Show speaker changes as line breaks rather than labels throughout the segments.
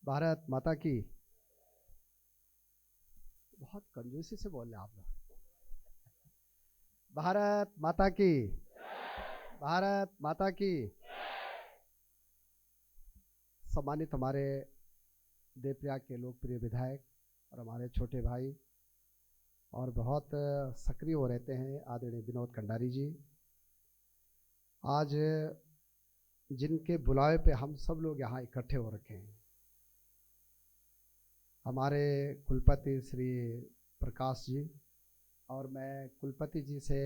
भारत माता की। बहुत कंजूसी से बोल रहे आप लोग। भारत माता की। भारत माता की। सम्मानित हमारे देवप्रयाग के लोकप्रिय विधायक और हमारे छोटे भाई और बहुत सक्रिय हो रहते हैं आदरणीय विनोद खंडारी जी। आज जिनके बुलावे पे हम सब लोग यहाँ इकट्ठे हो रखे हैं, हमारे कुलपति श्री प्रकाश जी, और मैं कुलपति जी से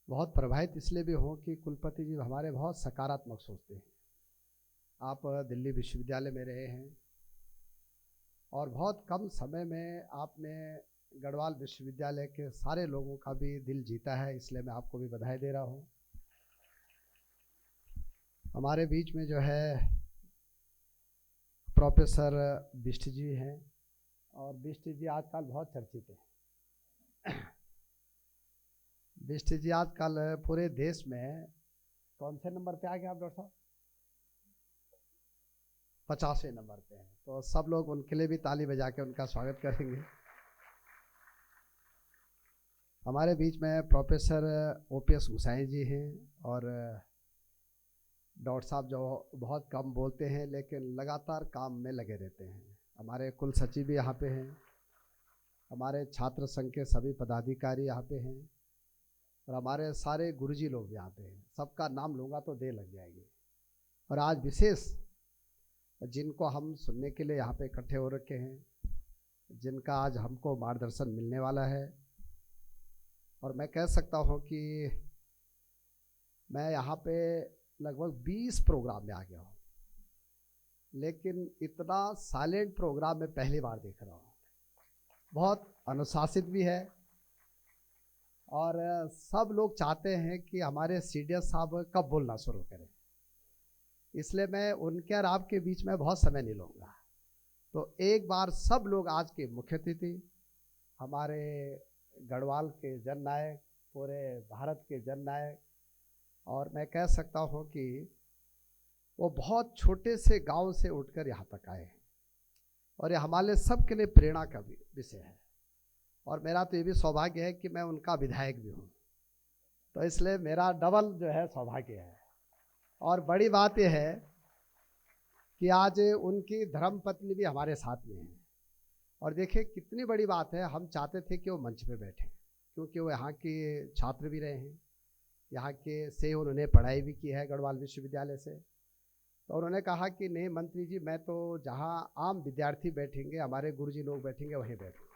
बहुत प्रभावित इसलिए भी हूँ कि कुलपति जी हमारे बहुत सकारात्मक सोचते हैं। आप दिल्ली विश्वविद्यालय में रहे हैं और बहुत कम समय में आपने गढ़वाल विश्वविद्यालय के सारे लोगों का भी दिल जीता है, इसलिए मैं आपको भी बधाई दे रहा हूँ। हमारे बीच में जो है प्रोफेसर बिष्ट जी हैं, और बिष्ट जी आजकल बहुत चर्चित हैं। बिष्ट जी आजकल पूरे देश में कौन से नंबर पे आ गए आप डॉक्टर साहब? 50वें नंबर पे हैं, तो सब लोग उनके लिए भी ताली बजा के उनका स्वागत करेंगे। हमारे बीच में प्रोफेसर ओपीएस गुसाई जी हैं, और डॉक्टर साहब जो बहुत कम बोलते हैं लेकिन लगातार काम में लगे रहते हैं। हमारे कुल सचिव भी यहाँ पे हैं, हमारे छात्र संघ के सभी पदाधिकारी यहाँ पे हैं, और हमारे सारे गुरुजी लोग भी यहाँ पे हैं। सबका नाम लूँगा तो देर लग जाएगी। और आज विशेष जिनको हम सुनने के लिए यहाँ पे इकट्ठे हो रखे हैं, जिनका आज हमको मार्गदर्शन मिलने वाला है, और मैं कह सकता हूँ कि मैं यहाँ पे लगभग 20 प्रोग्राम में आ गया हूँ, लेकिन इतना साइलेंट प्रोग्राम मैं पहली बार देख रहा हूँ। बहुत अनुशासित भी है, और सब लोग चाहते हैं कि हमारे सीडीएस साहब कब बोलना शुरू करें, इसलिए मैं उनके और आपके बीच में बहुत समय नहीं लूँगा। तो एक बार सब लोग आज के मुख्य अतिथि, हमारे गढ़वाल के जननायक, पूरे भारत के जननायक, और मैं कह सकता हूँ कि वो बहुत छोटे से गांव से उठकर यहाँ तक आए हैं, और ये हमारे सब के लिए प्रेरणा का भी विषय है। और मेरा तो ये भी सौभाग्य है कि मैं उनका विधायक भी हूँ, तो इसलिए मेरा डबल जो है सौभाग्य है। और बड़ी बात यह है कि आज उनकी धर्मपत्नी भी हमारे साथ में है। और देखिए कितनी बड़ी बात है, हम चाहते थे कि वो मंच पे बैठे, क्योंकि वो यहाँ के छात्र भी रहे हैं, यहाँ के से उन्होंने पढ़ाई भी की है गढ़वाल विश्वविद्यालय से। तो उन्होंने कहा कि नहीं मंत्री जी, मैं तो जहाँ आम विद्यार्थी बैठेंगे, हमारे गुरुजी लोग बैठेंगे, वहीं बैठूंगा।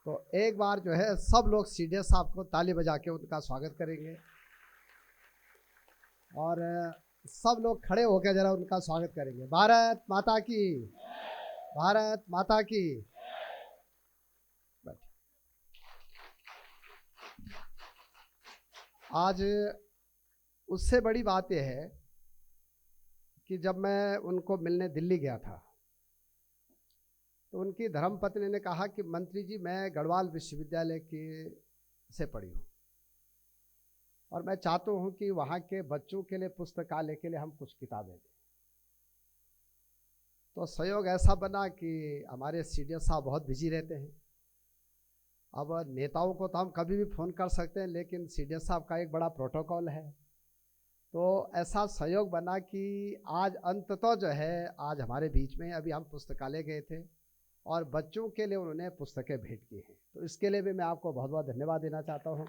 तो एक बार जो है सब लोग सीडीएस साहब को ताली बजा के उनका स्वागत करेंगे, और सब लोग खड़े होकर जरा उनका स्वागत करेंगे। भारत माता की। भारत माता की। आज उससे बड़ी बात यह है कि जब मैं उनको मिलने दिल्ली गया था, तो उनकी धर्मपत्नी ने कहा कि मंत्री जी, मैं गढ़वाल विश्वविद्यालय की से पढ़ी हूँ, और मैं चाहता हूँ कि वहाँ के बच्चों के लिए पुस्तकालय के लिए हम कुछ किताबें दें। तो संयोग ऐसा बना कि हमारे सीडीएस साहब बहुत बिजी रहते हैं। अब नेताओं को तो हम कभी भी फ़ोन कर सकते हैं, लेकिन सीडीएस साहब का एक बड़ा प्रोटोकॉल है। तो ऐसा संयोग बना कि आज अंततः जो है आज हमारे बीच में, अभी हम पुस्तकालय गए थे और बच्चों के लिए उन्होंने पुस्तकें भेंट की हैं, तो इसके लिए भी मैं आपको बहुत बहुत धन्यवाद देना चाहता हूँ।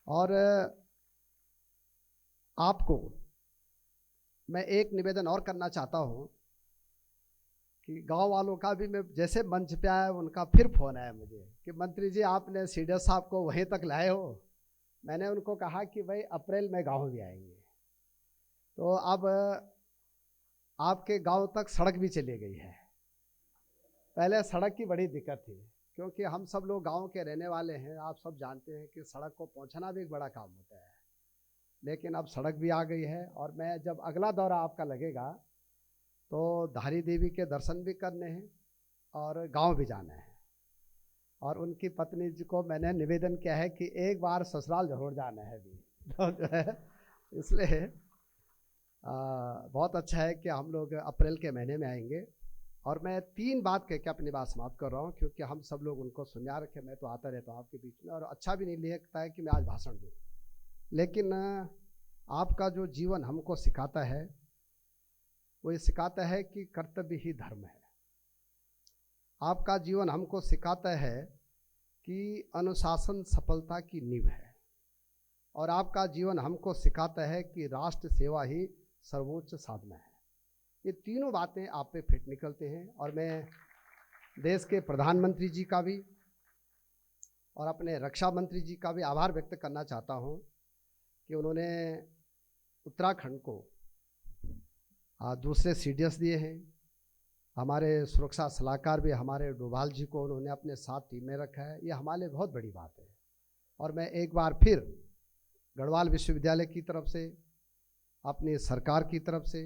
और आपको मैं एक निवेदन और करना चाहता हूँ कि गांव वालों का भी, मैं जैसे मंच पे आया उनका फिर फोन आया मुझे कि मंत्री जी आपने सीडीएस साहब को वहीं तक लाए हो। मैंने उनको कहा कि भाई अप्रैल में गांव भी आएंगे, तो अब आपके गांव तक सड़क भी चली गई है। पहले सड़क की बड़ी दिक्कत थी, क्योंकि हम सब लोग गांव के रहने वाले हैं। आप सब जानते हैं कि सड़क को पहुंचना भी एक बड़ा काम होता है, लेकिन अब सड़क भी आ गई है। और मैं जब अगला दौरा आपका लगेगा तो धारी देवी के दर्शन भी करने हैं और गांव भी जाना है। और उनकी पत्नी जी को मैंने निवेदन किया है कि एक बार ससुराल जरूर जाना है भी, तो जो है इसलिए बहुत अच्छा है कि हम लोग अप्रैल के महीने में आएंगे। और मैं 3 बात कह के अपनी बात समाप्त कर रहा हूँ, क्योंकि हम सब लोग उनको सुना रखे। मैं तो आता रहता हूँ आपके बीच में, और अच्छा भी नहीं लगता है कि मैं आज भाषण दूँ, लेकिन आपका जो जीवन हमको सिखाता है वो ये सिखाता है कि कर्तव्य ही धर्म है। आपका जीवन हमको सिखाता है कि अनुशासन सफलता की नींव है, और आपका जीवन हमको सिखाता है कि राष्ट्र सेवा ही सर्वोच्च साधना है। ये तीनों बातें आप पे फिट निकलते हैं। और मैं देश के प्रधानमंत्री जी का भी और अपने रक्षा मंत्री जी का भी आभार व्यक्त करना चाहता हूँ कि उन्होंने उत्तराखंड को दूसरे सीडीएस दिए हैं। हमारे सुरक्षा सलाहकार भी हमारे डोभाल जी को उन्होंने अपने साथ टीम में रखा है। ये हमारे लिए बहुत बड़ी बात है। और मैं एक बार फिर गढ़वाल विश्वविद्यालय की तरफ से, अपनी सरकार की तरफ से,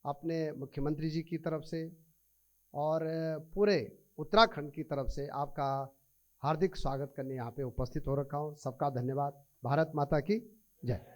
अपने मुख्यमंत्री जी की तरफ से और पूरे उत्तराखंड की तरफ से आपका हार्दिक स्वागत करने यहाँ पे उपस्थित हो रखा हूँ। सबका धन्यवाद। भारत माता की जय।